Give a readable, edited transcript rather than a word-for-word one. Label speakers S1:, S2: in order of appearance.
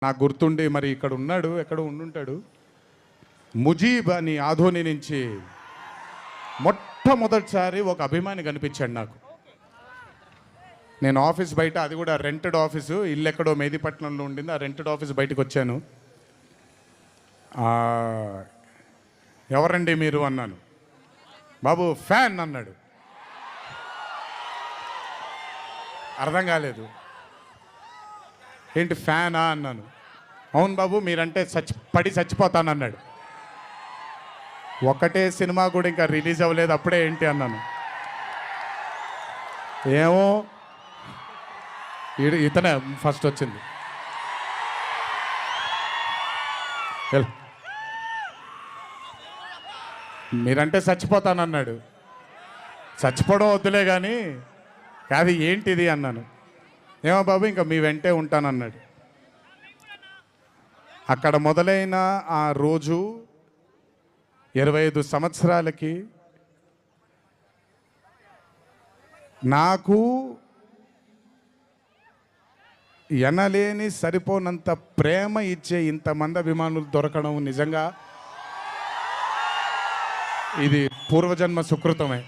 S1: నాకు గుర్తుండి మరి ఇక్కడ ఉన్నాడు, ఎక్కడ ఉండుంటాడు. ముజీబ్ అని ఆధోని నుంచి మొట్టమొదటిసారి ఒక అభిమాని కనిపించాడు నాకు. నేను ఆఫీస్ బయట, అది కూడా రెంటెడ్ ఆఫీసు, ఇల్లు ఎక్కడో మేదిపట్నంలో ఉండింది. ఆ రెంటెడ్ ఆఫీస్ బయటకు వచ్చాను. ఎవరండి మీరు అన్నాను. బాబు ఫ్యాన్ అన్నాడు. అర్థం కాలేదు. ఏంటి ఫ్యానా అన్నాను. అవును బాబు, మీరంటే పడి చచ్చిపోతానన్నాడు. ఒకటే సినిమా కూడా ఇంకా రిలీజ్ అవ్వలేదు, అప్పుడే ఏంటి అన్నాను. ఏమో ఇతనే ఫస్ట్ వచ్చింది. మీరంటే చచ్చిపోతానన్నాడు. చచ్చిపోవడం వద్దులే కానీ అది ఏంటిది అన్నాను. ఏమో బాబు ఇంకా మీ వెంటే ఉంటానన్నాడు. అక్కడ మొదలైన ఆ రోజు 25 సంవత్సరాలకి నాకు ఎనలేని సరిపోనంత ప్రేమ ఇచ్చే ఇంతమంది అభిమానులు దొరకడం నిజంగా ఇది పూర్వజన్మ సుకృతమే.